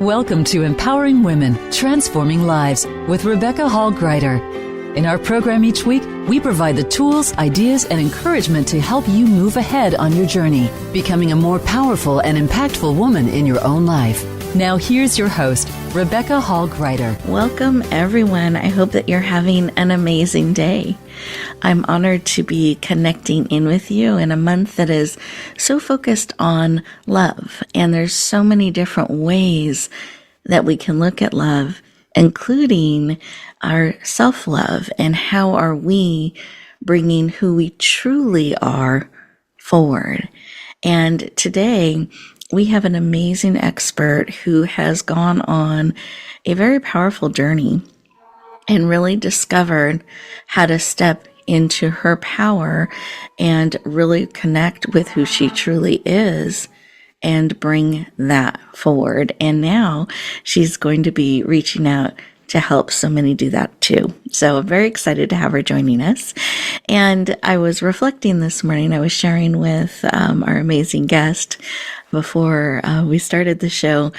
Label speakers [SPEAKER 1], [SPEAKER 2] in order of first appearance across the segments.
[SPEAKER 1] Welcome to Empowering Women, Transforming Lives with Rebecca Hall Gruyter. In our program each week, we provide the tools, ideas, and encouragement to help you move ahead on your journey, becoming a more powerful and impactful woman in your own life. Now here's your host, Rebecca Hall Gruyter.
[SPEAKER 2] Welcome, everyone. I hope that you're having an amazing day. I'm honored to be connecting in with you in a month that is so focused on love. And there's so many different ways that we can look at love, including our self-love and how are we bringing who we truly are forward. And today, we have an amazing expert who has gone on a very powerful journey and really discovered how to step into her power and really connect with who she truly is and bring that forward. And now she's going to be reaching out to help so many do that too. So I'm very excited to have her joining us. And I was reflecting this morning, I was sharing with our amazing guest before we started the show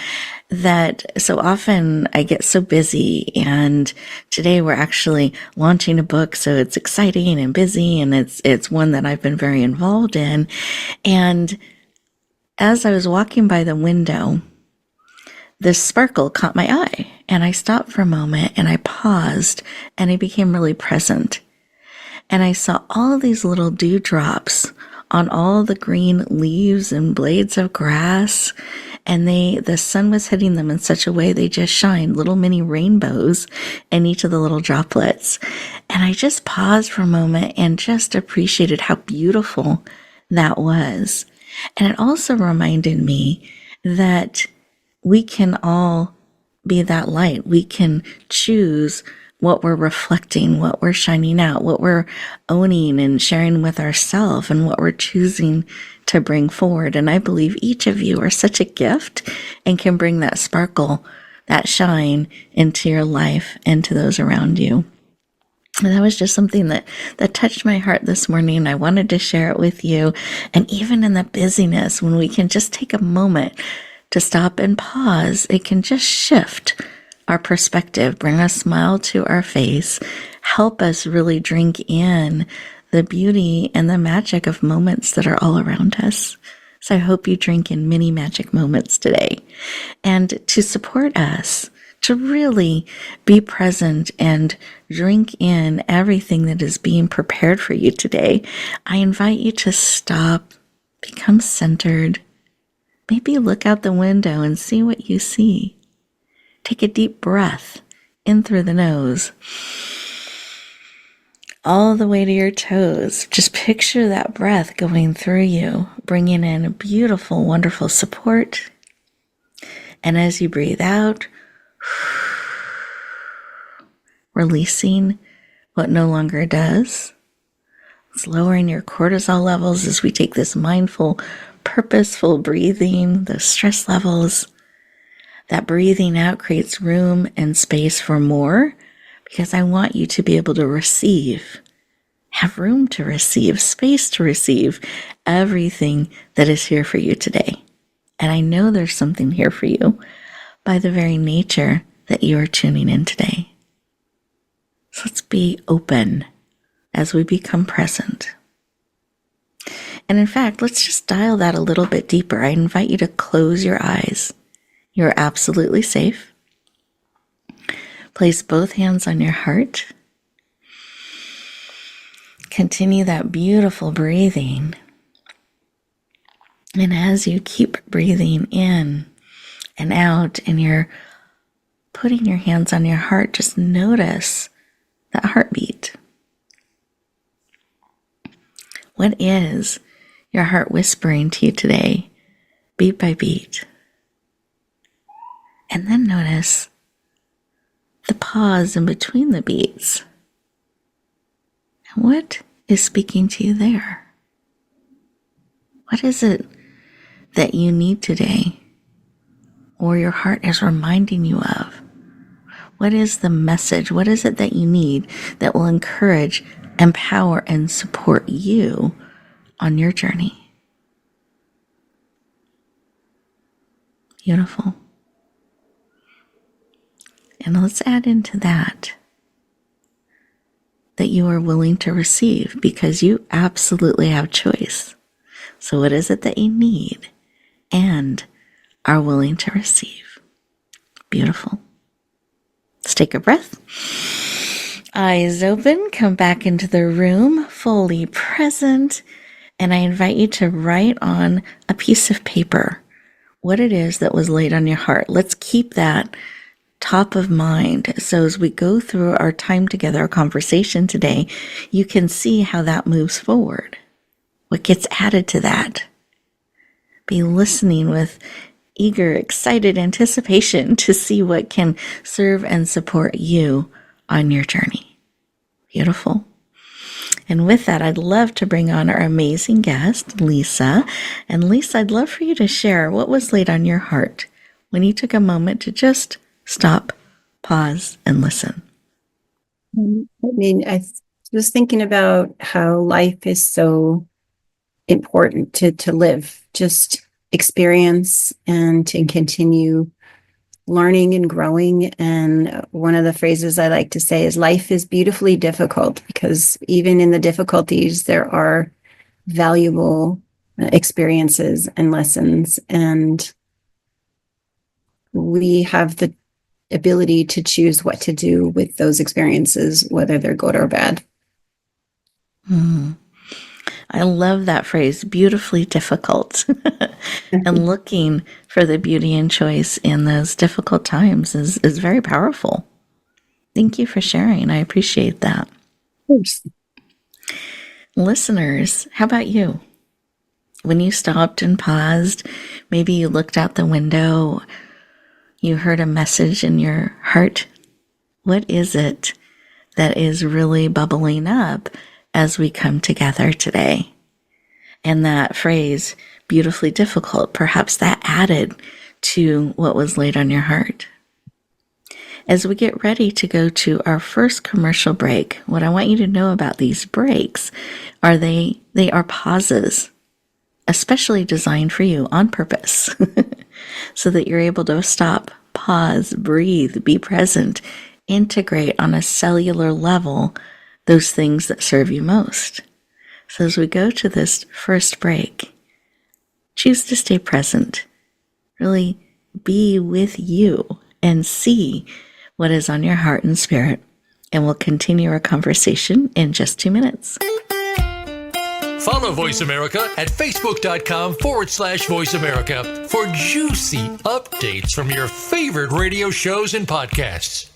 [SPEAKER 2] that so often I get so busy, and today we're actually launching a book, so it's exciting and busy, and it's one that I've been very involved in. And as I was walking by the window, this sparkle caught my eye, and I stopped for a moment and I paused and I became really present. And I saw all of these little dewdrops on all the green leaves and blades of grass, and the sun was hitting them in such a way they just shined little mini rainbows in each of the little droplets. And I just paused for a moment and just appreciated how beautiful that was. And it also reminded me that we can all be that light. We can choose what we're reflecting, what we're shining out, what we're owning and sharing with ourselves, and what we're choosing to bring forward. And I believe each of you are such a gift and can bring that sparkle, that shine into your life and to those around you. And that was just something that touched my heart this morning. I wanted to share it with you. And even in the busyness, when we can just take a moment to stop and pause, it can just shift our perspective, bring a smile to our face, help us really drink in the beauty and the magic of moments that are all around us. So I hope you drink in many magic moments today. And to support us, to really be present and drink in everything that is being prepared for you today, I invite you to stop, become centered, maybe look out the window and see what you see. Take a deep breath in through the nose, all the way to your toes. Just picture that breath going through you, bringing in a beautiful, wonderful support. And as you breathe out, releasing what no longer does. It's lowering your cortisol levels as we take this mindful, purposeful breathing, the stress levels. That breathing out creates room and space for more, because I want you to be able to receive, have room to receive, space to receive everything that is here for you today. And I know there's something here for you by the very nature that you are tuning in today. So let's be open as we become present. And in fact, let's just dial that a little bit deeper. I invite you to close your eyes. You're absolutely safe. Place both hands on your heart. Continue that beautiful breathing. And as you keep breathing in and out, and you're putting your hands on your heart, just notice that heartbeat. What is your heart whispering to you today, beat by beat? And then notice the pause in between the beats. And what is speaking to you there? What is it that you need today, or your heart is reminding you of? What is the message? What is it that you need that will encourage, empower, and support you on your journey? Beautiful. And let's add into that you are willing to receive, because you absolutely have choice. So what is it that you need and are willing to receive? Beautiful. Let's take a breath. Eyes open, come back into the room, fully present. And I invite you to write on a piece of paper what it is that was laid on your heart. Let's keep that top of mind. So as we go through our time together, our conversation today, you can see how that moves forward. What gets added to that? Be listening with eager, excited anticipation to see what can serve and support you on your journey. Beautiful. And with that, I'd love to bring on our amazing guest, Lisa. And Lisa, I'd love for you to share what was laid on your heart when you took a moment to just stop, pause, and listen.
[SPEAKER 3] I was thinking about how life is so important to live, just experience and to continue learning and growing. And one of the phrases I like to say is life is beautifully difficult, because even in the difficulties, there are valuable experiences and lessons. And we have the ability to choose what to do with those experiences, whether they're good or bad.
[SPEAKER 2] I love that phrase, beautifully difficult. And looking for the beauty and choice in those difficult times is very powerful. Thank you for sharing. I appreciate that.
[SPEAKER 3] Of course.
[SPEAKER 2] Listeners, how about you? When you stopped and paused, maybe you looked out the window, you heard a message in your heart. What is it that is really bubbling up as we come together today? And that phrase, beautifully difficult, perhaps that added to what was laid on your heart. As we get ready to go to our first commercial break, what I want you to know about these breaks are they are pauses, especially designed for you on purpose, so that you're able to stop, pause, breathe, be present, integrate on a cellular level those things that serve you most. So as we go to this first break, choose to stay present, really be with you and see what is on your heart and spirit. And we'll continue our conversation in just 2 minutes.
[SPEAKER 4] Follow Voice America at facebook.com/Voice America for juicy updates from your favorite radio shows and podcasts.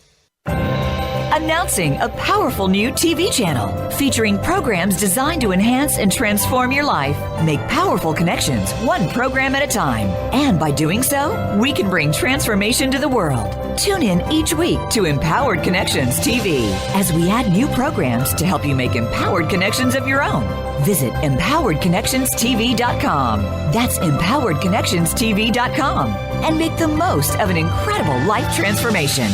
[SPEAKER 5] Announcing a powerful new TV channel featuring programs designed to enhance and transform your life. Make powerful connections, one program at a time. And by doing so, we can bring transformation to the world. Tune in each week to Empowered Connections TV as we add new programs to help you make empowered connections of your own. Visit empoweredconnectionstv.com. That's empoweredconnectionstv.com. And make the most of an incredible life transformation.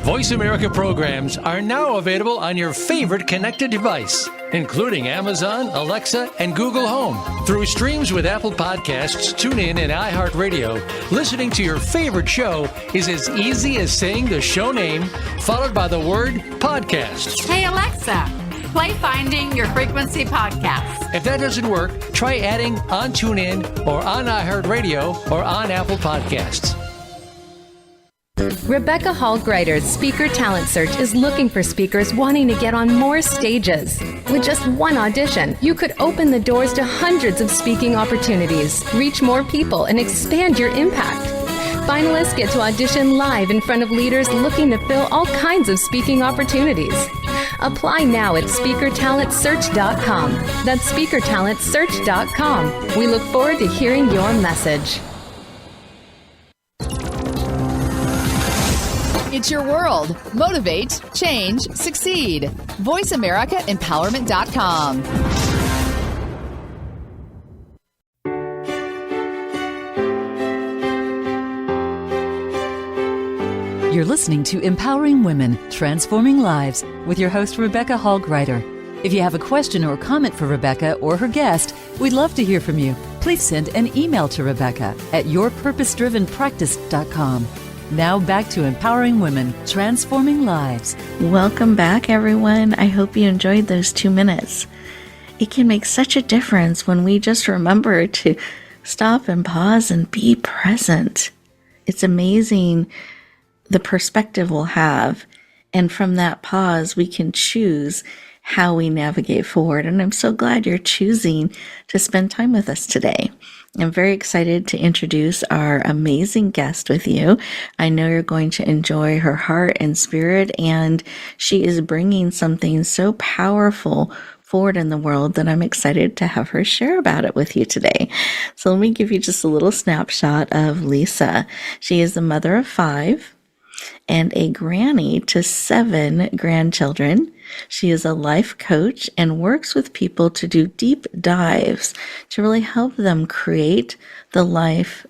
[SPEAKER 4] Voice America programs are now available on your favorite connected device, including Amazon, Alexa, and Google Home. Through streams with Apple Podcasts, TuneIn, and iHeartRadio, listening to your favorite show is as easy as saying the show name followed by the word podcast.
[SPEAKER 6] Hey, Alexa, play Finding Your Frequency podcast.
[SPEAKER 4] If that doesn't work, try adding on TuneIn or on iHeartRadio or on Apple Podcasts.
[SPEAKER 7] Rebecca Hall Gruyter's Speaker Talent Search is looking for speakers wanting to get on more stages. With just one audition, you could open the doors to hundreds of speaking opportunities, reach more people, and expand your impact. Finalists get to audition live in front of leaders looking to fill all kinds of speaking opportunities. Apply now at speakertalentsearch.com. That's speakertalentsearch.com. We look forward to hearing your message.
[SPEAKER 8] It's your world. Motivate, change, succeed. VoiceAmericaEmpowerment.com.
[SPEAKER 1] You're listening to Empowering Women, Transforming Lives with your host, Rebecca Hall Gruyter. If you have a question or comment for Rebecca or her guest, we'd love to hear from you. Please send an email to Rebecca at yourpurposedrivenpractice.com. Now back to empowering women, transforming lives.
[SPEAKER 2] Welcome back, everyone. I hope you enjoyed those 2 minutes. It can make such a difference when we just remember to stop and pause and be present. It's amazing the perspective we'll have. And from that pause, we can choose how we navigate forward. And I'm so glad you're choosing to spend time with us today. I'm very excited to introduce our amazing guest with you. I know you're going to enjoy her heart and spirit, and she is bringing something so powerful forward in the world that I'm excited to have her share about it with you today. So let me give you just a little snapshot of Lisa. She is the mother of 5 and a granny to 7 grandchildren. She is a life coach and works with people to do deep dives to really help them create their life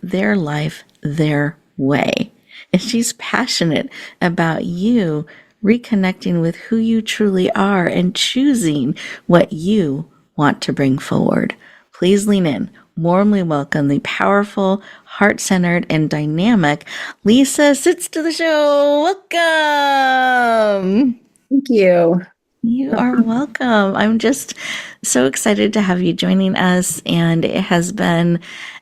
[SPEAKER 2] their way. And she's passionate about you reconnecting with who you truly are and choosing what you want to bring forward. Please lean in. Warmly welcome the powerful, heart-centered, and dynamic Lisa Sitze to the show. Welcome.
[SPEAKER 3] Thank you.
[SPEAKER 2] You are welcome. I'm just so excited to have you joining us, and it has been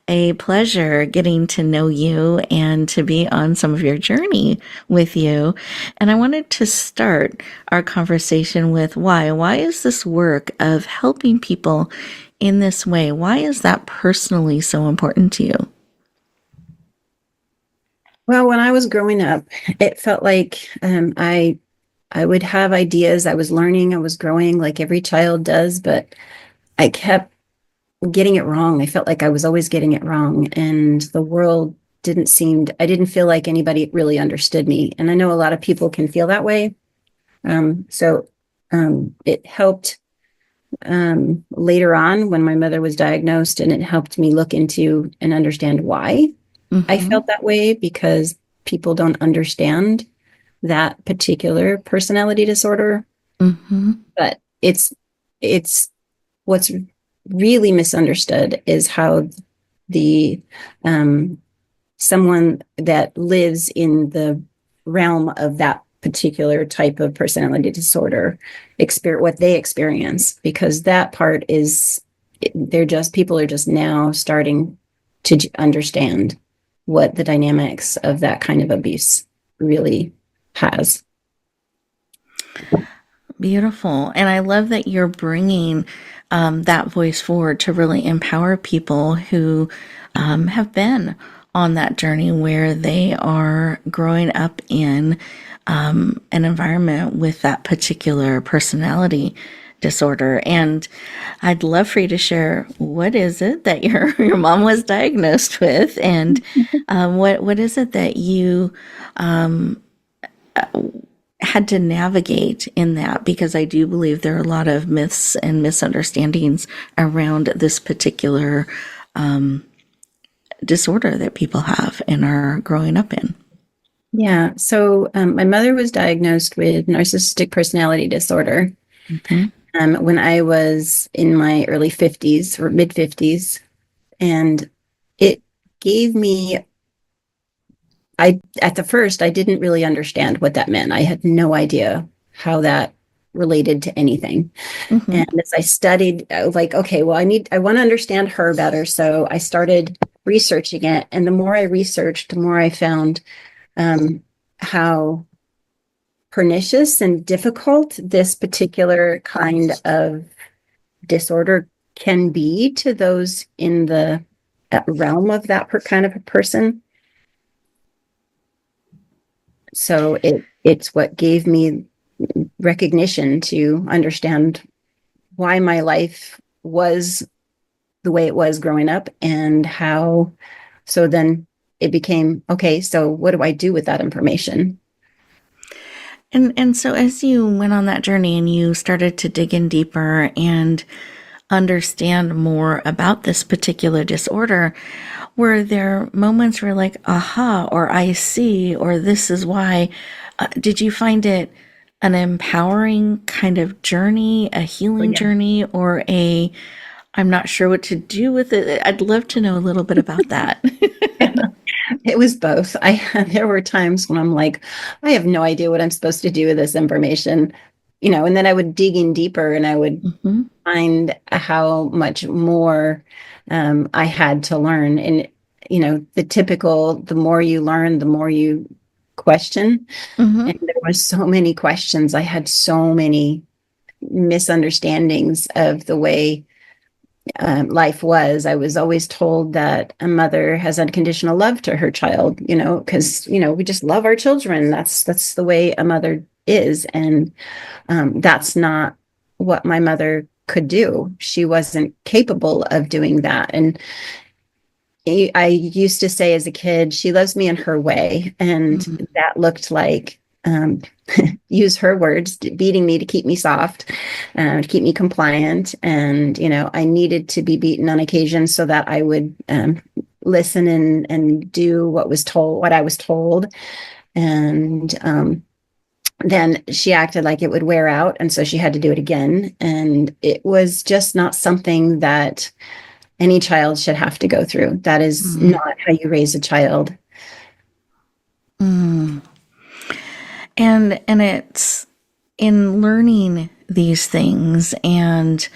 [SPEAKER 2] a pleasure getting to know you and to be on some of your journey with you. And I wanted to start our conversation with why. Why is this work of helping people in this way, why is that personally so important to you?
[SPEAKER 3] Well, when I was growing up, it felt like I would have ideas. I was learning, I was growing like every child does, but I kept getting it wrong. I felt like I was always getting it wrong, and the world I didn't feel like anybody really understood me. And I know a lot of people can feel that way. So it helped later on when my mother was diagnosed, and it helped me look into and understand why I felt that way, because people don't understand that particular personality disorder. But it's what's really misunderstood is how the someone that lives in the realm of that particular type of personality disorder what they experience, because that part is people are just now starting to understand what the dynamics of that kind of abuse really has.
[SPEAKER 2] Beautiful. And I love that you're bringing that voice forward to really empower people who have been on that journey where they are growing up in an environment with that particular personality disorder. And I'd love for you to share, what is it that your mom was diagnosed with, and what is it that you had to navigate in that? Because I do believe there are a lot of myths and misunderstandings around this particular disorder that people have and are growing up in.
[SPEAKER 3] Yeah. So my mother was diagnosed with narcissistic personality disorder when I was in my early 50s or mid 50s. And it gave me, at the first, I didn't really understand what that meant. I had no idea how that related to anything. And as I studied, I was like, okay, well, I want to understand her better. So I started researching it. And the more I researched, the more I found how pernicious and difficult this particular kind of disorder can be to those in the realm of that kind of a person. So it's what gave me recognition to understand why my life was the way it was growing up, and how, so then it became, okay, so what do I do with that information?
[SPEAKER 2] And so as you went on that journey and you started to dig in deeper and understand more about this particular disorder, were there moments where you're like, aha, or I see, or this is why? Did you find it an empowering kind of journey, a healing journey, or I'm not sure what to do with it? I'd love to know a little bit about that.
[SPEAKER 3] It was both. There were times when I'm like, I have no idea what I'm supposed to do with this information, and then I would dig in deeper and I would
[SPEAKER 2] Mm-hmm.
[SPEAKER 3] find how much more I had to learn. And, the more you learn, the more you question.
[SPEAKER 2] Mm-hmm.
[SPEAKER 3] And there was so many questions. I had so many misunderstandings of the way life was. I was always told that a mother has unconditional love to her child, because, we just love our children. That's the way a mother is. And that's not what my mother could do. She wasn't capable of doing that. And I used to say as a kid, she loves me in her way. And that looked like, use her words, beating me to keep me soft, to keep me compliant. And, I needed to be beaten on occasion so that I would listen and do what I was told. And then she acted like it would wear out. And so she had to do it again. And it was just not something that any child should have to go through. That is not how you raise a child.
[SPEAKER 2] Mm. And it's in learning these things and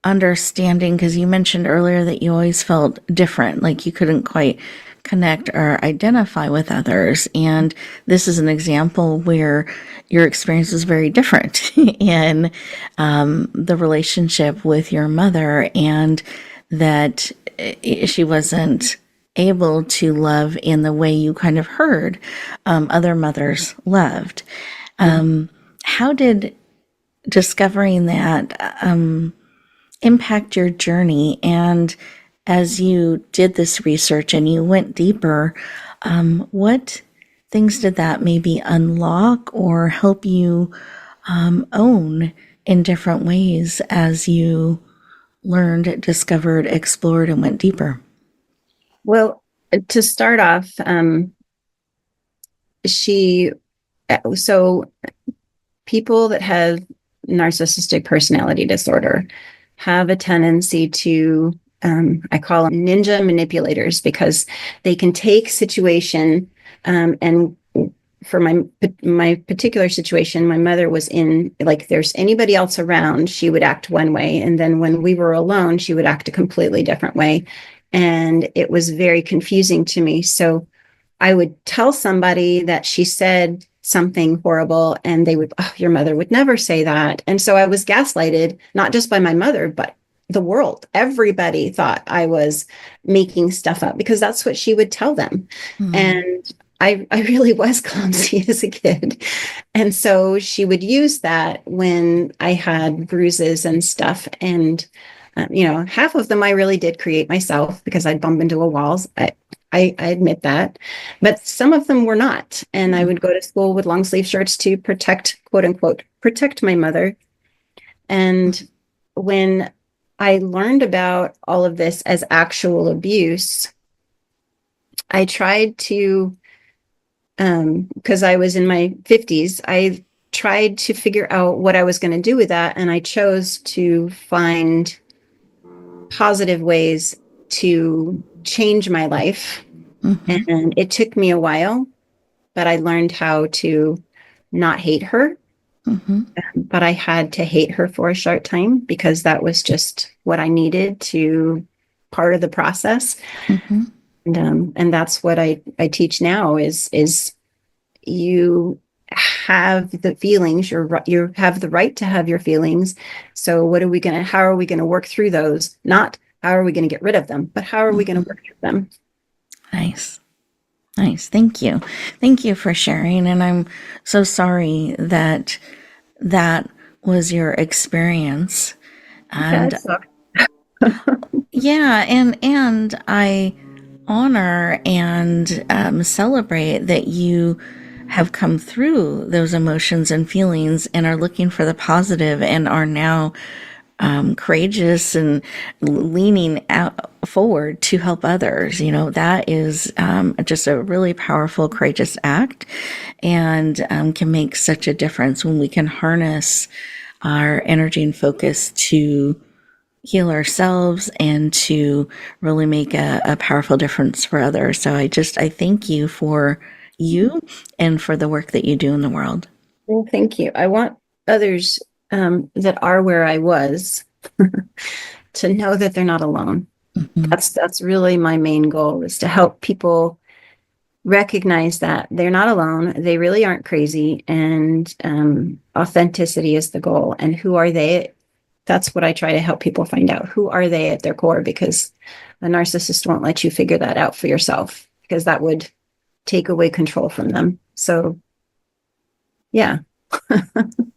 [SPEAKER 2] understanding, because you mentioned earlier that you always felt different, like you couldn't quite connect or identify with others. And this is an example where your experience is very different in the relationship with your mother, and that she wasn't able to love in the way you kind of heard other mothers loved. How did discovering that impact your journey? And as you did this research and you went deeper, what things did that maybe unlock or help you own in different ways as you learned, discovered, explored, and went deeper?
[SPEAKER 3] Well, to start off, so people that have narcissistic personality disorder have a tendency to, I call them ninja manipulators, because they can take situation, and for my particular situation, my mother was in, like, there's anybody else around, she would act one way. And then when we were alone, she would act a completely different way. And it was very confusing to me. So I would tell somebody that she said something horrible, and they would, oh, your mother would never say that. And so I was gaslighted, not just by my mother, but the world. Everybody thought I was making stuff up because that's what she would tell them. And I really was clumsy as a kid. And so she would use that when I had bruises and stuff. And, half of them I really did create myself because I'd bump into a walls. I admit that, but some of them were not. And I would go to school with long sleeve shirts to protect, quote unquote, protect my mother. And when I learned about all of this as actual abuse, I tried to, because I was in my 50s, I tried to figure out what I was going to do with that. And I chose to find positive ways to change my life. And it took me a while, but I learned how to not hate her. But I had to hate her for a short time because that was just what I needed to part of the process. And that's what I teach now is you have the feelings, you have the right to have your feelings. So how are we going to work through those? Not how are we going to get rid of them, but how are we going to work through them?
[SPEAKER 2] Nice. Thank you. Thank you for sharing. And I'm so sorry that was your experience. And yeah, and I honor and celebrate that you have come through those emotions and feelings and are looking for the positive and are now courageous and leaning out forward to help others. That is just a really powerful, courageous act, and can make such a difference when we can harness our energy and focus to heal ourselves and to really make a powerful difference for others. So I thank you for you and for the work that you do in the world.
[SPEAKER 3] Well, thank you. I want others that are where I was to know that they're not alone.
[SPEAKER 2] Mm-hmm.
[SPEAKER 3] That's really my main goal, is to help people recognize that they're not alone. They really aren't crazy, and authenticity is the goal. And who are they? That's what I try to help people find out. Who are they at their core? Because a narcissist won't let you figure that out for yourself, because that would take away control from them. So, yeah.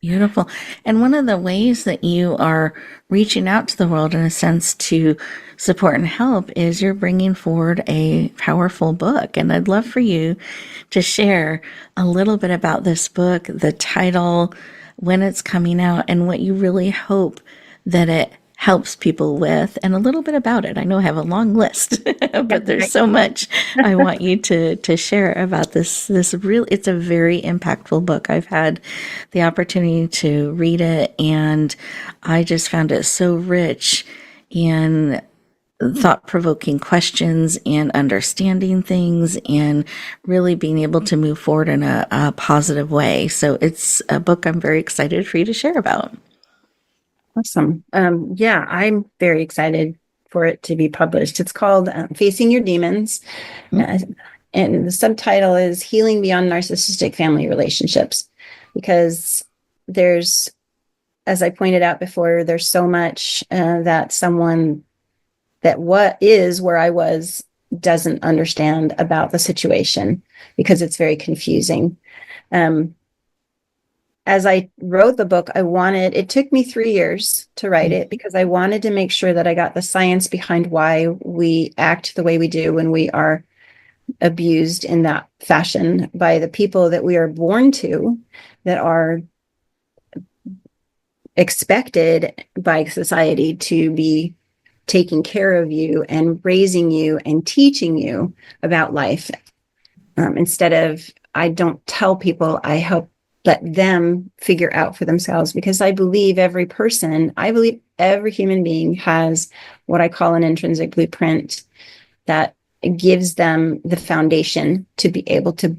[SPEAKER 2] Beautiful. And one of the ways that you are reaching out to the world in a sense to support and help is you're bringing forward a powerful book. And I'd love for you to share a little bit about this book, the title, when it's coming out, and what you really hope that it helps people with, and a little bit about it. I know I have a long list, but there's so much I want you to share about this really, it's a very impactful book. I've had the opportunity to read it, and I just found it so rich in thought-provoking questions and understanding things and really being able to move forward in a positive way. So it's a book I'm very excited for you to share about.
[SPEAKER 3] Awesome. Yeah, I'm very excited for it to be published. It's called Facing Your Demons. And the subtitle is Healing Beyond Narcissistic Family Relationships. Because there's, as I pointed out before, there's so much that someone that what is where I was doesn't understand about the situation, because it's very confusing. As I wrote the book, it took me 3 years to write it, because I wanted to make sure that I got the science behind why we act the way we do when we are abused in that fashion by the people that we are born to, that are expected by society to be taking care of you and raising you and teaching you about life. Instead of, I don't tell people, I help let them figure out for themselves, because I believe every human being has what I call an intrinsic blueprint that gives them the foundation to be able to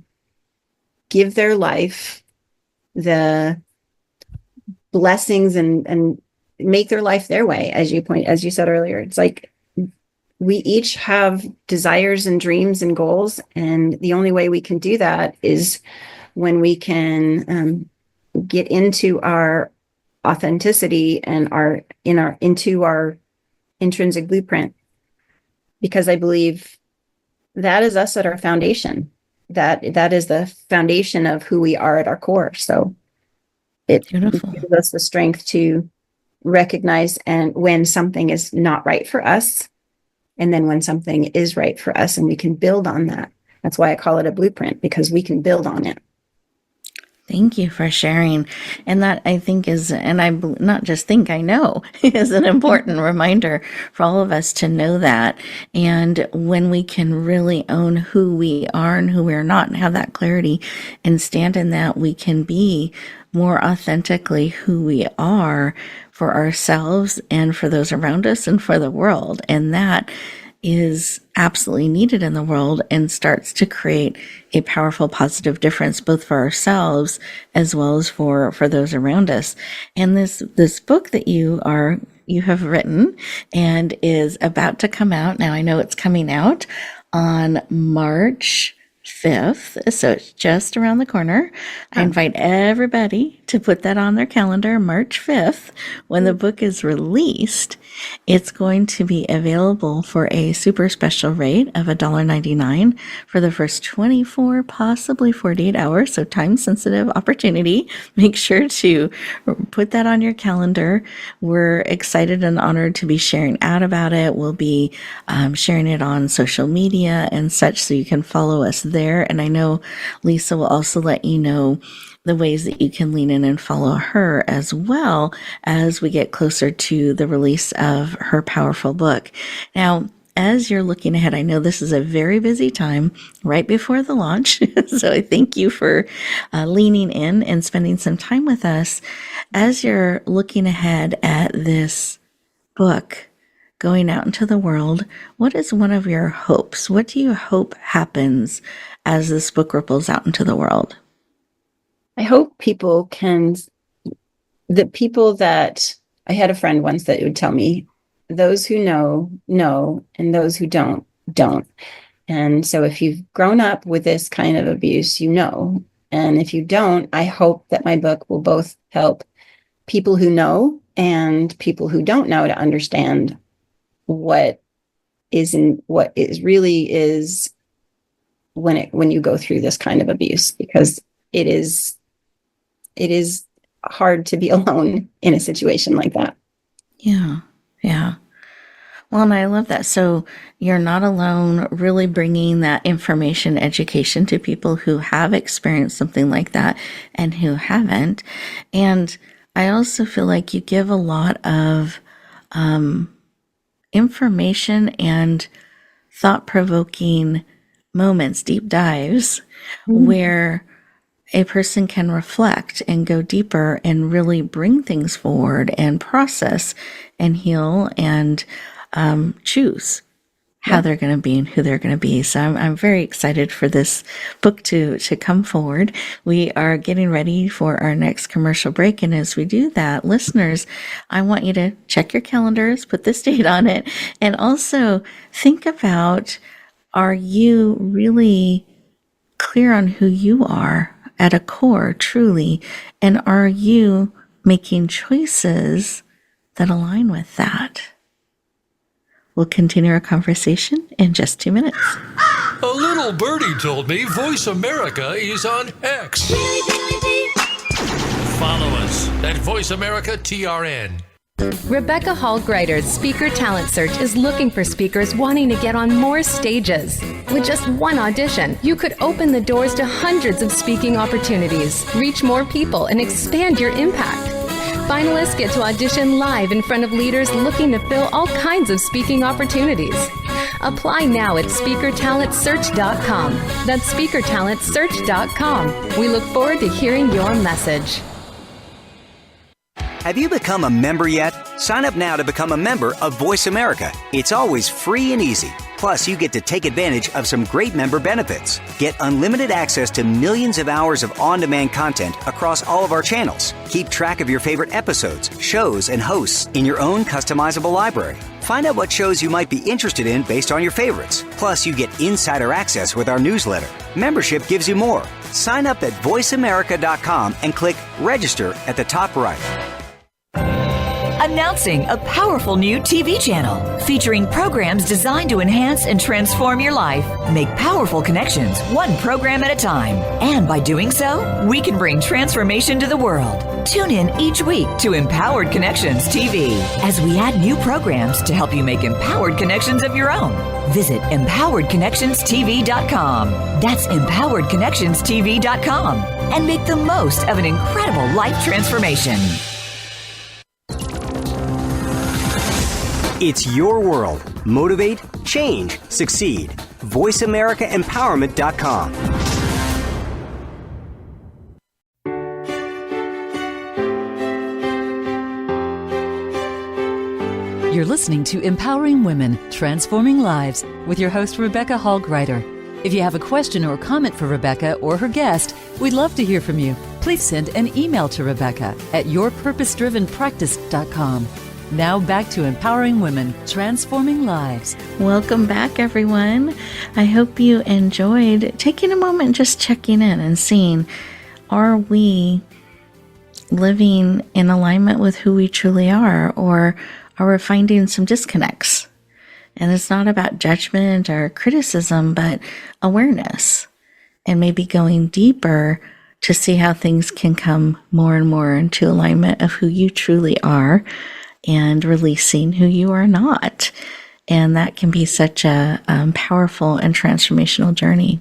[SPEAKER 3] give their life the blessings and make their life their way. As you said earlier, it's like we each have desires and dreams and goals, and the only way we can do that is when we can get into our authenticity and into our intrinsic blueprint, because I believe that is us at our foundation. That is the foundation of who we are at our core. So it gives us the strength to recognize and when something is not right for us, and then when something is right for us, and we can build on that. That's why I call it a blueprint, because we can build on it.
[SPEAKER 2] Thank you for sharing. And that, I think, is, and I not just think, I know, is an important reminder for all of us to know that. And when we can really own who we are and who we're not, and have that clarity and stand in that, we can be more authentically who we are for ourselves and for those around us and for the world. And that is absolutely needed in the world, and starts to create a powerful, positive difference, both for ourselves as well as for those around us. And this book that you have written and is about to come out. Now, I know it's coming out on March 5th, so it's just around the corner. I invite everybody to put that on their calendar, March 5th, when the book is released. It's going to be available for a super special rate of $1.99 for the first 24, possibly 48 hours, so time-sensitive opportunity. Make sure to put that on your calendar. We're excited and honored to be sharing out about it. We'll be sharing it on social media and such, so you can follow us there. And I know Lisa will also let you know the ways that you can lean in and follow her as well as we get closer to the release of her powerful book. Now, as you're looking ahead, I know this is a very busy time right before the launch. So I thank you for leaning in and spending some time with us. As you're looking ahead at this book going out into the world, what is one of your hopes? What do you hope happens as this book ripples out into the world?
[SPEAKER 3] I hope the people that I had a friend once that would tell me, those who know, and those who don't. And so if you've grown up with this kind of abuse, you know. And if you don't, I hope that my book will both help people who know and people who don't know to understand what is really is when you go through this kind of abuse, because it is hard to be alone in a situation like that.
[SPEAKER 2] Yeah. Well, and I love that. So you're not alone, really bringing that information, education to people who have experienced something like that and who haven't. And I also feel like you give a lot of information and thought-provoking moments, deep dives, where a person can reflect and go deeper and really bring things forward and process and heal and choose how they're going to be and who they're going to be. So I'm very excited for this book to come forward. We are getting ready for our next commercial break. And as we do that, listeners, I want you to check your calendars, put this date on it, and also think about, are you really clear on who you are at a core, truly? And are you making choices that align with that? We'll continue our conversation in just 2 minutes.
[SPEAKER 4] A little birdie told me Voice America is on X. Follow us at Voice America TRN.
[SPEAKER 7] Rebecca Hall Gruyter's Speaker Talent Search is looking for speakers wanting to get on more stages. With just one audition, you could open the doors to hundreds of speaking opportunities, reach more people, and expand your impact. Finalists get to audition live in front of leaders looking to fill all kinds of speaking opportunities. Apply now at speakertalentsearch.com. That's speakertalentsearch.com. We look forward to hearing your message.
[SPEAKER 9] Have you become a member yet? Sign up now to become a member of Voice America. It's always free and easy. Plus, you get to take advantage of some great member benefits. Get unlimited access to millions of hours of on-demand content across all of our channels. Keep track of your favorite episodes, shows, and hosts in your own customizable library. Find out what shows you might be interested in based on your favorites. Plus, you get insider access with our newsletter. Membership gives you more. Sign up at voiceamerica.com and click register at the top right.
[SPEAKER 5] Announcing a powerful new TV channel featuring programs designed to enhance and transform your life. Make powerful connections, one program at a time. And by doing so, we can bring transformation to the world. Tune in each week to Empowered Connections TV as we add new programs to help you make empowered connections of your own. Visit empoweredconnectionstv.com. That's empoweredconnectionstv.com. And make the most of an incredible life transformation.
[SPEAKER 9] It's your world. Motivate, change, succeed. VoiceAmericaEmpowerment.com.
[SPEAKER 1] You're listening to Empowering Women, Transforming Lives with your host, Rebecca Hall Gruyter. If you have a question or comment for Rebecca or her guest, we'd love to hear from you. Please send an email to Rebecca at yourpurposedrivenpractice.com. Now back to Empowering Women, Transforming Lives.
[SPEAKER 2] Welcome back, everyone. I hope you enjoyed taking a moment and just checking in and seeing, are we living in alignment with who we truly are, or are we finding some disconnects? And it's not about judgment or criticism, but awareness, and maybe going deeper to see how things can come more and more into alignment of who you truly are, and releasing who you are not. And that can be such a powerful and transformational journey.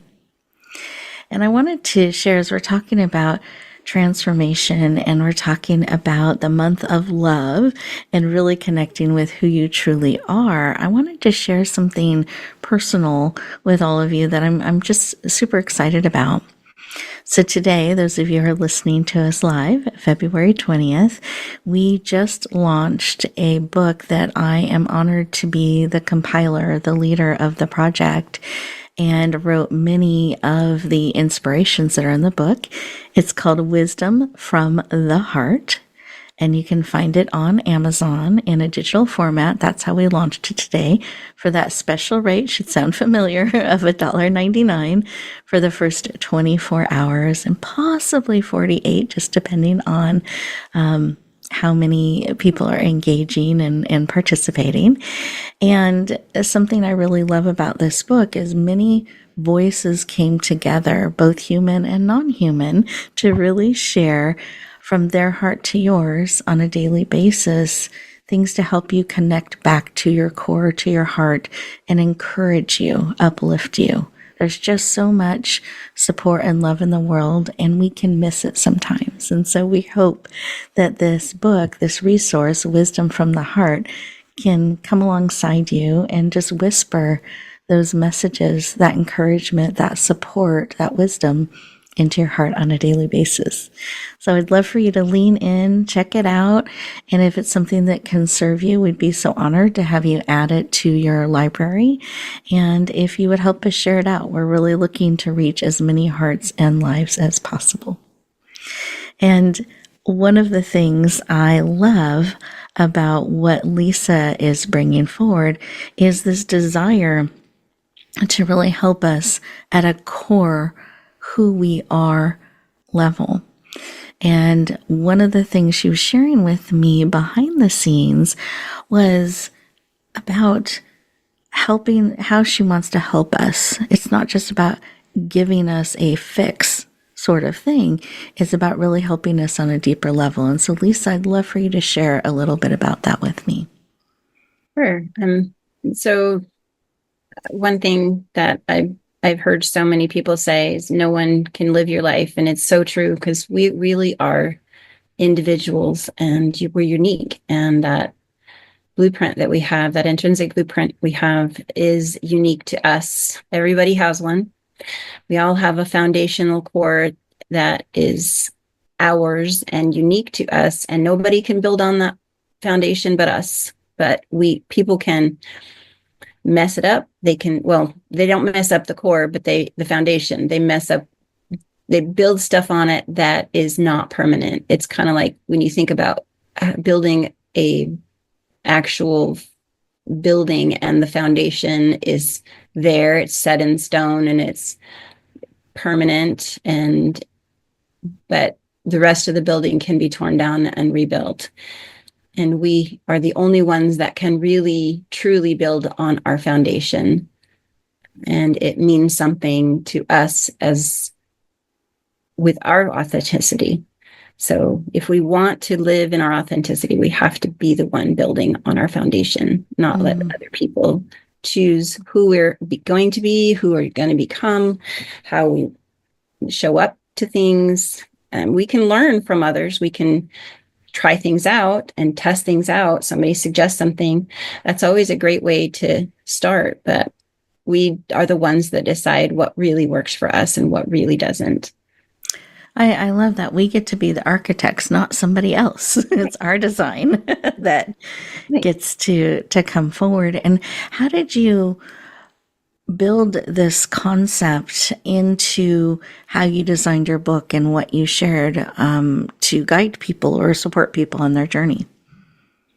[SPEAKER 2] And I wanted to share, as we're talking about transformation and we're talking about the month of love and really connecting with who you truly are, I wanted to share something personal with all of you that I'm just super excited about. So today, those of you who are listening to us live, February 20th, we just launched a book that I am honored to be the compiler, the leader of the project, and wrote many of the inspirations that are in the book. It's called Wisdom from the Heart, and you can find it on Amazon in a digital format. That's how we launched it today for that special rate, should sound familiar, of $1.99 for the first 24 hours and possibly 48, just depending on how many people are engaging and participating. And something I really love about this book is many voices came together, both human and non-human, to really share from their heart to yours on a daily basis, things to help you connect back to your core, to your heart, and encourage you, uplift you. There's just so much support and love in the world, and we can miss it sometimes. And so we hope that this book, this resource, Wisdom from the Heart, can come alongside you and just whisper those messages, that encouragement, that support, that wisdom into your heart on a daily basis. So I'd love for you to lean in, check it out. And if it's something that can serve you, we'd be so honored to have you add it to your library. And if you would help us share it out, we're really looking to reach as many hearts and lives as possible. And one of the things I love about what Lisa is bringing forward is this desire to really help us at a core who we are level. And one of the things she was sharing with me behind the scenes was about helping, how she wants to help us. It's not just about giving us a fix sort of thing. It's about really helping us on a deeper level. And so, Lisa, I'd love for you to share a little bit about that with me.
[SPEAKER 3] Sure. So one thing that I've heard so many people say is no one can live your life. And it's so true, because we really are individuals and we're unique. And that blueprint that we have, that intrinsic blueprint we have, is unique to us. Everybody has one. We all have a foundational core that is ours and unique to us. And nobody can build on that foundation but us. But people can mess it up. They don't mess up the core, but the foundation, they build stuff on it that is not permanent. It's kind of like when you think about building a actual building and the foundation is there, it's set in stone and it's permanent, but the rest of the building can be torn down and rebuilt. And we are the only ones that can really, truly build on our foundation. And it means something to us as with our authenticity. So if we want to live in our authenticity, we have to be the one building on our foundation, not let other people choose who we're going to be, who we're going to become, how we show up to things. And we can learn from others. We can try things out and test things out. Somebody suggests something. That's always a great way to start. But we are the ones that decide what really works for us and what really doesn't.
[SPEAKER 2] I love that. We get to be the architects, not somebody else. It's our design that gets to come forward. And how did you build this concept into how you designed your book and what you shared to guide people or support people on their journey?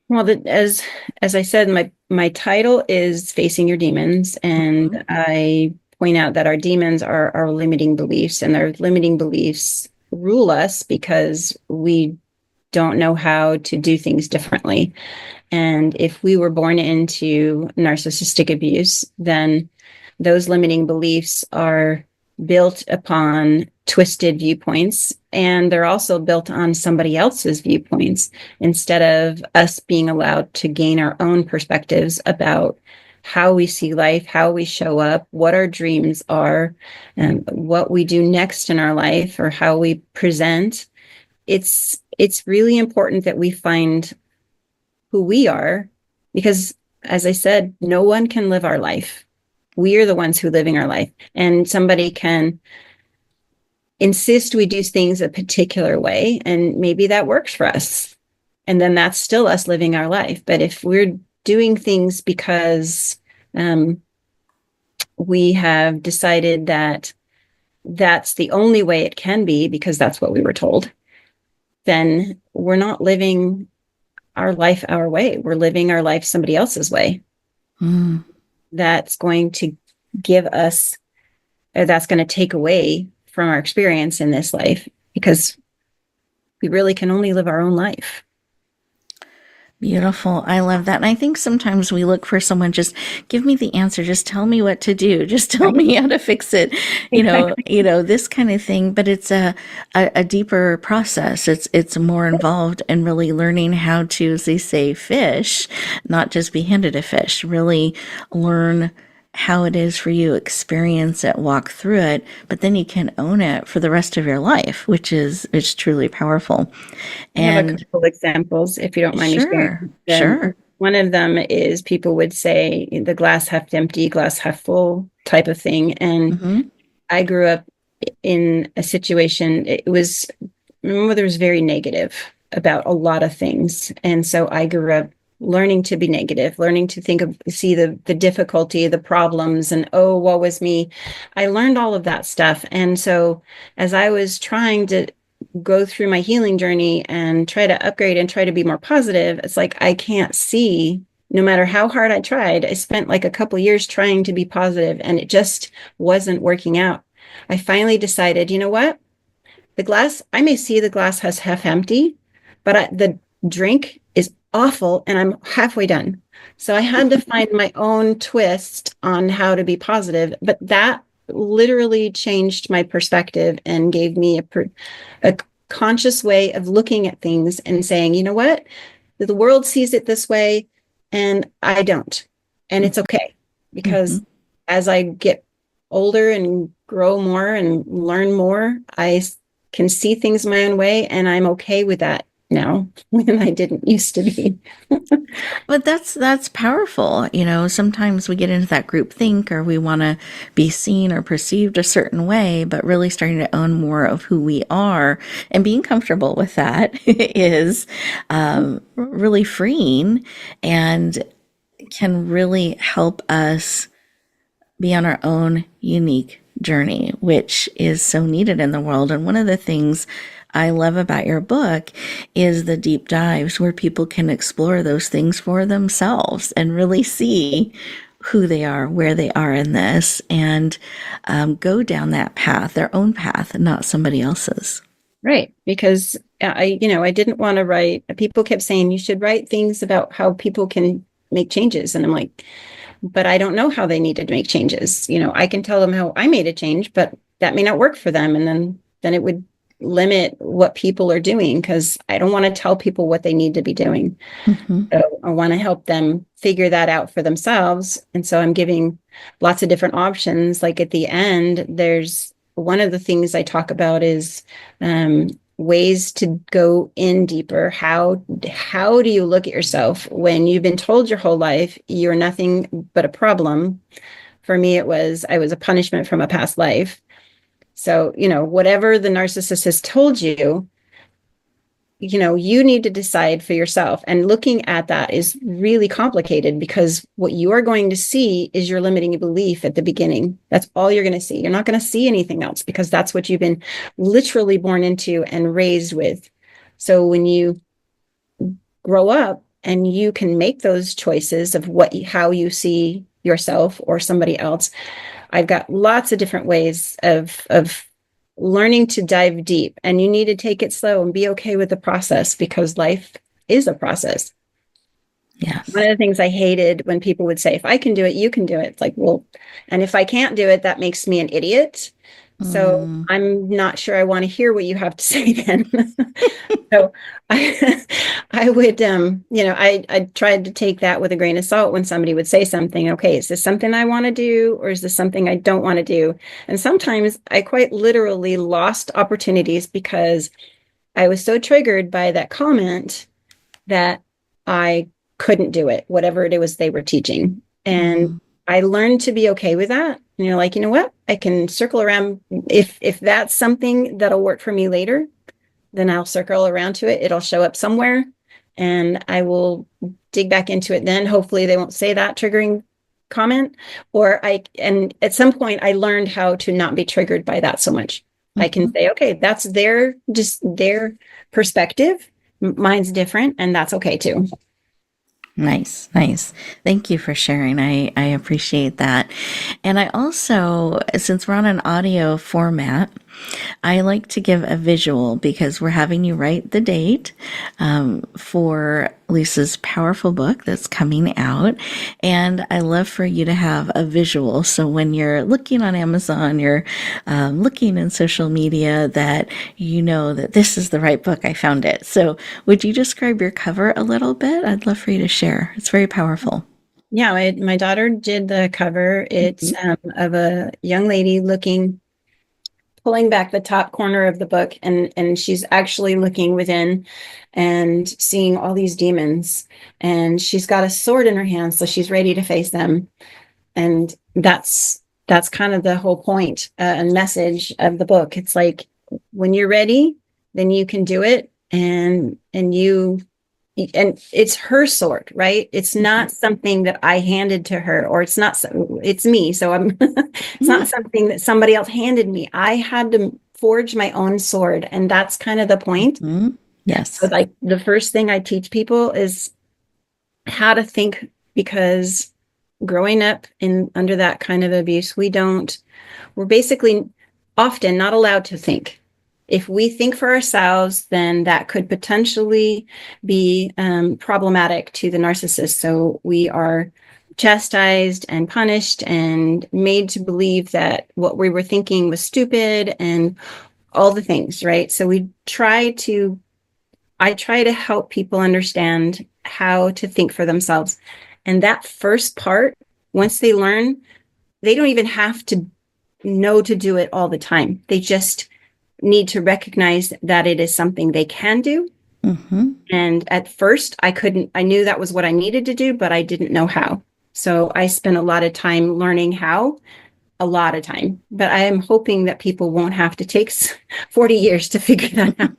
[SPEAKER 3] Well, as I said, my title is Facing Your Demons, and I point out that our demons are our limiting beliefs, and our limiting beliefs rule us because we don't know how to do things differently. And if we were born into narcissistic abuse, then those limiting beliefs are built upon twisted viewpoints, and they're also built on somebody else's viewpoints instead of us being allowed to gain our own perspectives about how we see life, how we show up, what our dreams are, and what we do next in our life, or how we present. It's really important that we find who we are, because, as I said, no one can live our life. We are the ones who are living our life. And somebody can insist we do things a particular way, and maybe that works for us. And then that's still us living our life. But if we're doing things because we have decided that that's the only way it can be because that's what we were told, then we're not living our life our way. We're living our life somebody else's way.
[SPEAKER 2] Mm.
[SPEAKER 3] That's going to give us, or that's going to take away from our experience in this life, because we really can only live our own life.
[SPEAKER 2] Beautiful. I love that. And I think sometimes we look for someone, just give me the answer. Just tell me what to do. Just tell me how to fix it. This kind of thing. But it's a deeper process. It's more involved in really learning how to, as they say, fish, not just be handed a fish, really learn how it is for you, experience it, walk through it, but then you can own it for the rest of your life, which is truly powerful.
[SPEAKER 3] And I have a couple of examples, if you don't mind me sharing.
[SPEAKER 2] Sure.
[SPEAKER 3] One of them is people would say the glass half empty, glass half full type of thing. And I grew up in a situation, my mother was very negative about a lot of things. And so I grew up learning to be negative, learning to see the difficulty, the problems, and, oh, woe was me. I learned all of that stuff. And so as I was trying to go through my healing journey and try to upgrade and try to be more positive, it's like, I can't see, no matter how hard I tried. I spent like a couple years trying to be positive, and it just wasn't working out. I finally decided, you know what? I may see the glass has half empty, but the drink is awful and I'm halfway done. So I had to find my own twist on how to be positive, but that literally changed my perspective and gave me a conscious way of looking at things and saying, you know what? The world sees it this way and I don't. And it's okay, because as I get older and grow more and learn more, I can see things my own way, and I'm okay with that now when I didn't used to be.
[SPEAKER 2] But that's powerful. Sometimes we get into that group think, or we want to be seen or perceived a certain way, but really starting to own more of who we are and being comfortable with that is really freeing and can really help us be on our own unique journey, which is so needed in the world. And one of the things I love about your book is the deep dives where people can explore those things for themselves and really see who they are, where they are in this, and go down that path, their own path, not somebody else's.
[SPEAKER 3] Right. Because I didn't want to write, people kept saying you should write things about how people can make changes. And I'm like, but I don't know how they need to make changes. I can tell them how I made a change, but that may not work for them. And then it would limit what people are doing, because I don't want to tell people what they need to be doing. So I want to help them figure that out for themselves. And so I'm giving lots of different options. Like at the end, there's one of the things I talk about is ways to go in deeper. How do you look at yourself when you've been told your whole life you're nothing but a problem? For me, I was a punishment from a past life. So, whatever the narcissist has told you, you need to decide for yourself. And looking at that is really complicated, because what you are going to see is your limiting belief at the beginning. That's all you're going to see. You're not going to see anything else, because that's what you've been literally born into and raised with. So when you grow up and you can make those choices of how you see yourself or somebody else, I've got lots of different ways of learning to dive deep, and you need to take it slow and be okay with the process, because life is a process.
[SPEAKER 2] Yes.
[SPEAKER 3] One of the things I hated when people would say, if I can do it, you can do it. It's like, well, and if I can't do it, that makes me an idiot. So I'm not sure I want to hear what you have to say then. So I would, I tried to take that with a grain of salt when somebody would say something. Okay, is this something I want to do, or is this something I don't want to do? And sometimes I quite literally lost opportunities because I was so triggered by that comment that I couldn't do it, whatever it was they were teaching. And I learned to be okay with that. And you're like, you know what? can circle around. If that's something that'll work for me later, then I'll circle around to it. It'll show up somewhere and I will dig back into it then. Hopefully they won't say that triggering comment, and at some point I learned how to not be triggered by that so much. I can say, okay, that's their perspective. Mine's different, and that's okay too.
[SPEAKER 2] Nice. Thank you for sharing. I appreciate that. And I also, since we're on an audio format, I like to give a visual because we're having you write the date for Lisa's powerful book that's coming out. And I love for you to have a visual. So when you're looking on Amazon, you're looking in social media, that you know that this is the right book. I found it. So would you describe your cover a little bit? I'd love for you to share. It's very powerful.
[SPEAKER 3] Yeah, my daughter did the cover. It's of a young lady pulling back the top corner of the book, and she's actually looking within and seeing all these demons, and she's got a sword in her hand, so she's ready to face them. And that's kind of the whole point and message of the book. It's like, when you're ready, then you can do it, and it's her sword, right? It's not something that I handed to her, or it's me. So it's not something that somebody else handed me. I had to forge my own sword. And that's kind of the point.
[SPEAKER 2] Yes.
[SPEAKER 3] So like the first thing I teach people is how to think, because growing up under that kind of abuse, we're basically often not allowed to think. If we think for ourselves, then that could potentially be problematic to the narcissist. So we are chastised and punished and made to believe that what we were thinking was stupid and all the things, right? So I try to help people understand how to think for themselves. And that first part, once they learn, they don't even have to know to do it all the time. They just need to recognize that it is something they can do. And at first I knew that was what I needed to do, but I didn't know how. So I spent a lot of time learning how, but I am hoping that people won't have to take 40 years to figure that out.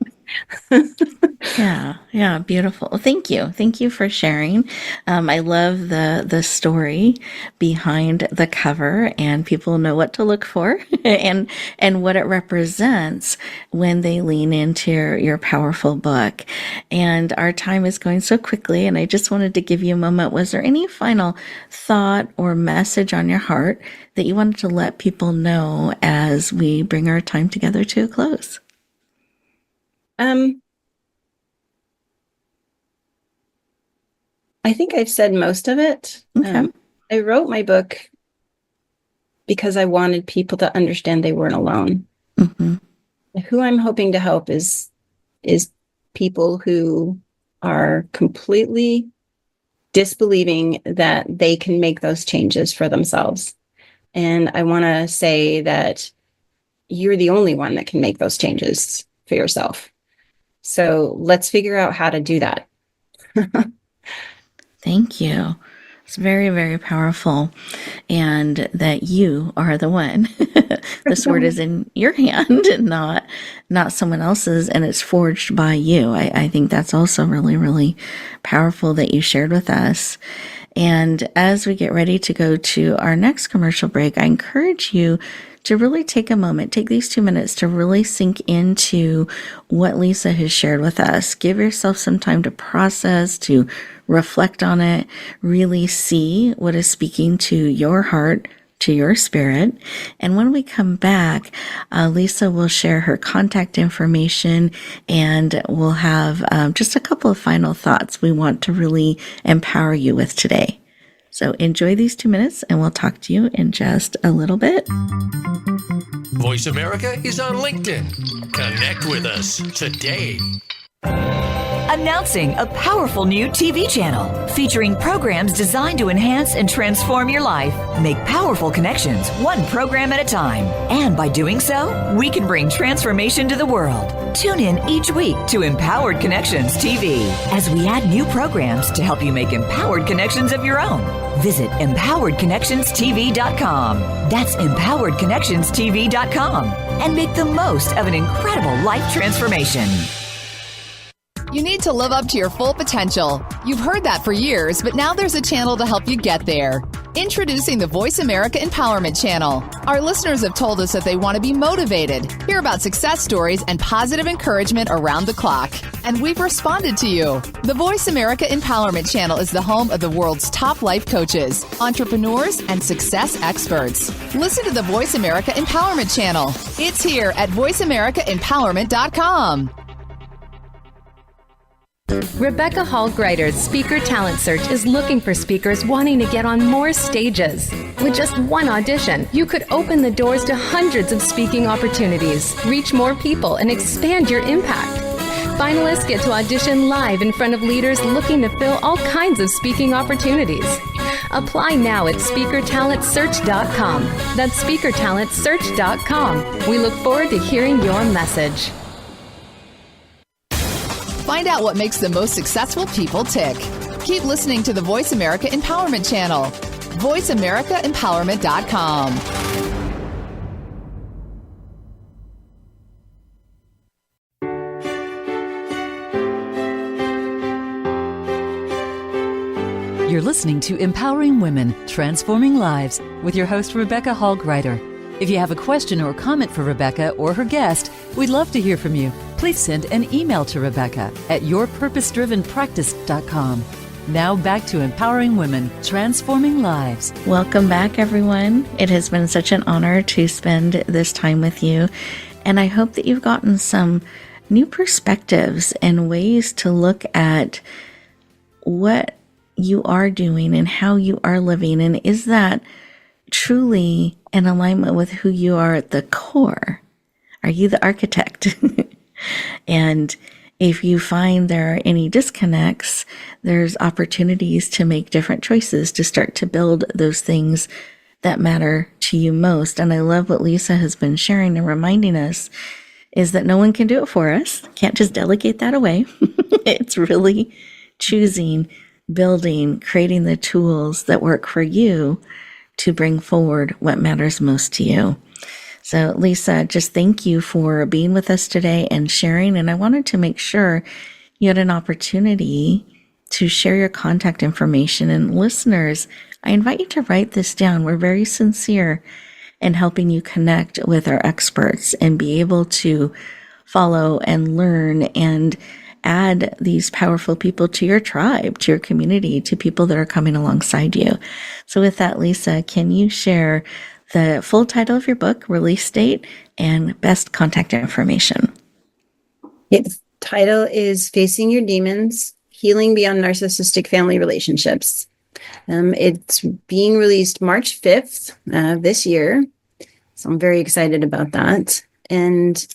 [SPEAKER 2] Yeah, beautiful. Thank you for sharing. I love the story behind the cover, and people know what to look for and what it represents when they lean into your powerful book. And our time is going so quickly, and I just wanted to give you a moment. Was there any final thought or message on your heart that you wanted to let people know as we bring our time together to a close?
[SPEAKER 3] I think I've said most of it.
[SPEAKER 2] Okay.
[SPEAKER 3] I wrote my book because I wanted people to understand they weren't alone. Who I'm hoping to help is people who are completely disbelieving that they can make those changes for themselves. And I want to say that you're the only one that can make those changes for yourself. So let's figure out how to do that.
[SPEAKER 2] Thank you. It's very, very powerful. And that you are the one. The sword is in your hand and not someone else's, and it's forged by you. I think that's also really, really powerful that you shared with us. And as we get ready to go to our next commercial break, I encourage you to really take a moment, take these 2 minutes to really sink into what Lisa has shared with us. Give yourself some time to process, to reflect on it, really see what is speaking to your heart, to your spirit. And when we come back, Lisa will share her contact information, and we'll have just a couple of final thoughts we want to really empower you with today. So enjoy these 2 minutes, and we'll talk to you in just a little bit.
[SPEAKER 4] Voice America is on LinkedIn. Connect with us today.
[SPEAKER 5] Announcing a powerful new TV channel featuring programs designed to enhance and transform your life. Make powerful connections, one program at a time. And by doing so, we can bring transformation to the world. Tune in each week to Empowered Connections TV as we add new programs to help you make empowered connections of your own. Visit empoweredconnectionstv.com. That's empoweredconnectionstv.com. And make the most of an incredible life transformation.
[SPEAKER 8] You need to live up to your full potential. You've heard that for years, but now there's a channel to help you get there. Introducing the Voice America Empowerment Channel. Our listeners have told us that they want to be motivated, hear about success stories, and positive encouragement around the clock. And we've responded to you. The Voice America Empowerment Channel is the home of the world's top life coaches, entrepreneurs, and success experts. Listen to the Voice America Empowerment Channel. It's here at voiceamericaempowerment.com.
[SPEAKER 7] Rebecca Hall Gruyter's Speaker Talent Search is looking for speakers wanting to get on more stages. With just one audition, you could open the doors to hundreds of speaking opportunities, reach more people, and expand your impact. Finalists get to audition live in front of leaders looking to fill all kinds of speaking opportunities. Apply now at speakertalentsearch.com. That's speakertalentsearch.com. We look forward to hearing your message.
[SPEAKER 8] Find out what makes the most successful people tick. Keep listening to the Voice America Empowerment Channel. voiceamericaempowerment.com.
[SPEAKER 1] You're listening to Empowering Women, Transforming Lives with your host, Rebecca Hall Gruyter. If you have a question or comment for Rebecca or her guest, we'd love to hear from you. Please send an email to Rebecca at yourpurposedrivenpractice.com. Now back to Empowering Women, Transforming Lives.
[SPEAKER 2] Welcome back, everyone. It has been such an honor to spend this time with you, and I hope that you've gotten some new perspectives and ways to look at what you are doing and how you are living, and is that truly in alignment with who you are at the core? Are you the architect? And if you find there are any disconnects, there's opportunities to make different choices to start to build those things that matter to you most. And I love what Lisa has been sharing and reminding us is that no one can do it for us. Can't just delegate that away. It's really choosing, building, creating the tools that work for you to bring forward what matters most to you. So Lisa, just thank you for being with us today and sharing. And I wanted to make sure you had an opportunity to share your contact information. And listeners, I invite you to write this down. We're very sincere in helping you connect with our experts and be able to follow and learn and add these powerful people to your tribe, to your community, to people that are coming alongside you. So with that, Lisa, can you share the full title of your book, release date, and best contact information?
[SPEAKER 3] Its title is Facing Your Demons, Healing Beyond Narcissistic Family Relationships. It's being released March 5th this year. So I'm very excited about that. And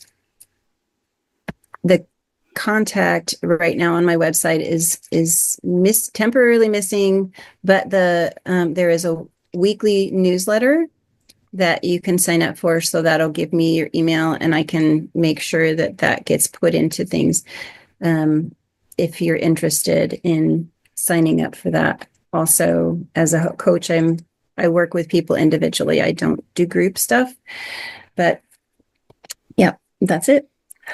[SPEAKER 3] the contact right now on my website is temporarily missing, but there is a weekly newsletter that you can sign up for. So that'll give me your email and I can make sure that gets put into things. If you're interested in signing up for that. Also, as a coach, I work with people individually. I don't do group stuff, but yeah, that's it.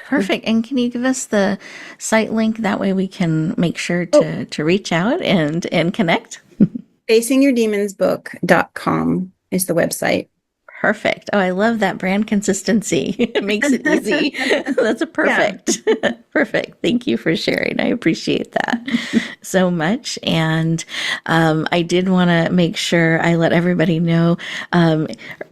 [SPEAKER 2] Perfect. And can you give us the site link? That way we can make sure to reach out and connect.
[SPEAKER 3] FacingYourDemonsBook.com is the website.
[SPEAKER 2] Perfect. Oh, I love that brand consistency. It makes it easy. That's a perfect. Yeah. Perfect. Thank you for sharing. I appreciate that so much. And I did want to make sure I let everybody know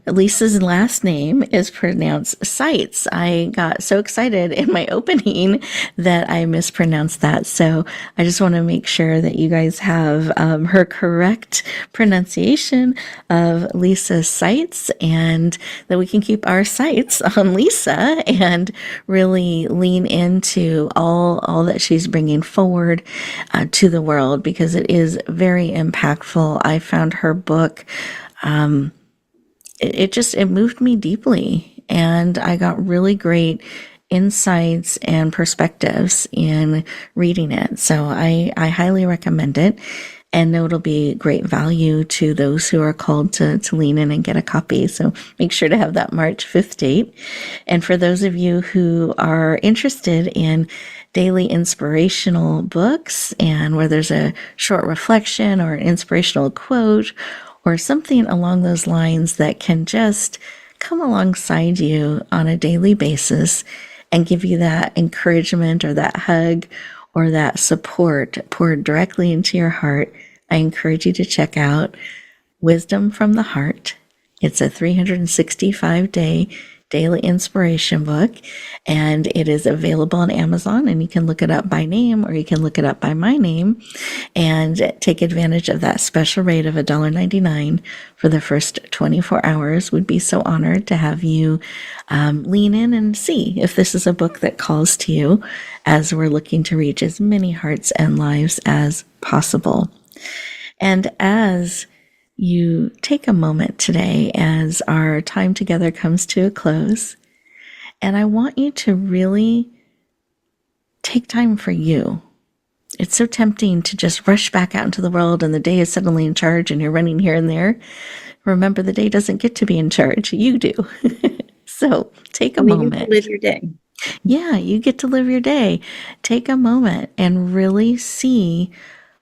[SPEAKER 2] Lisa's last name is pronounced Sites. I got so excited in my opening that I mispronounced that. So I just want to make sure that you guys have her correct pronunciation of Lisa's Sites, and that we can keep our sights on Lisa and really lean into all that she's bringing forward to the world, because it is very impactful. I found her book, it moved me deeply, and I got really great insights and perspectives in reading it. So I highly recommend it, and know it'll be great value to those who are called to lean in and get a copy. So make sure to have that March 5th date. And for those of you who are interested in daily inspirational books, and where there's a short reflection or an inspirational quote or something along those lines that can just come alongside you on a daily basis and give you that encouragement or that hug or that support poured directly into your heart, I encourage you to check out Wisdom from the Heart. It's a 365-day daily inspiration book, and it is available on Amazon, and you can look it up by name, or you can look it up by my name and take advantage of that special rate of $1.99 for the first 24 hours. Would be so honored to have you lean in and see if this is a book that calls to you, as we're looking to reach as many hearts and lives as possible. And as you take a moment today, as our time together comes to a close, and I want you to really take time for you. It's so tempting to just rush back out into the world, and the day is suddenly in charge and you're running here and there. Remember, the day doesn't get to be in charge. You do. So take a moment.
[SPEAKER 3] Live your day.
[SPEAKER 2] Yeah, you get to live your day. Take a moment and really see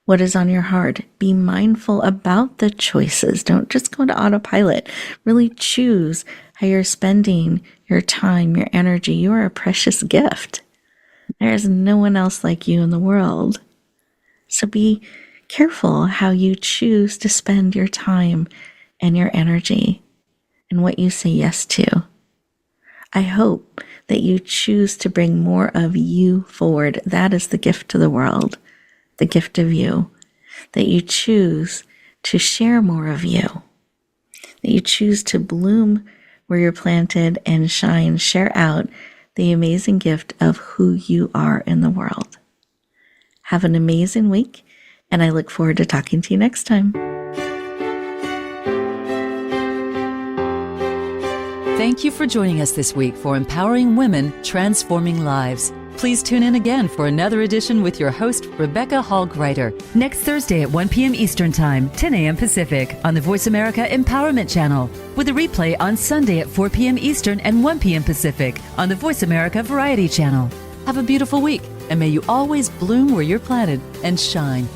[SPEAKER 2] what is on your heart. Be mindful about the choices. Don't just go to autopilot. Really choose how you're spending your time, your energy. You are a precious gift. There is no one else like you in the world. So be careful how you choose to spend your time and your energy, and what you say yes to. I hope that you choose to bring more of you forward. That is the gift to the world. The gift of you, that you choose to share more of you, that you choose to bloom where you're planted and shine, share out the amazing gift of who you are in the world. Have an amazing week, and I look forward to talking to you next time.
[SPEAKER 1] Thank you for joining us this week for Empowering Women, Transforming Lives. Please tune in again for another edition with your host, Rebecca Hall Gruyter, next Thursday at 1 p.m. Eastern Time, 10 a.m. Pacific, on the Voice America Empowerment Channel, with a replay on Sunday at 4 p.m. Eastern and 1 p.m. Pacific on the Voice America Variety Channel. Have a beautiful week, and may you always bloom where you're planted and shine.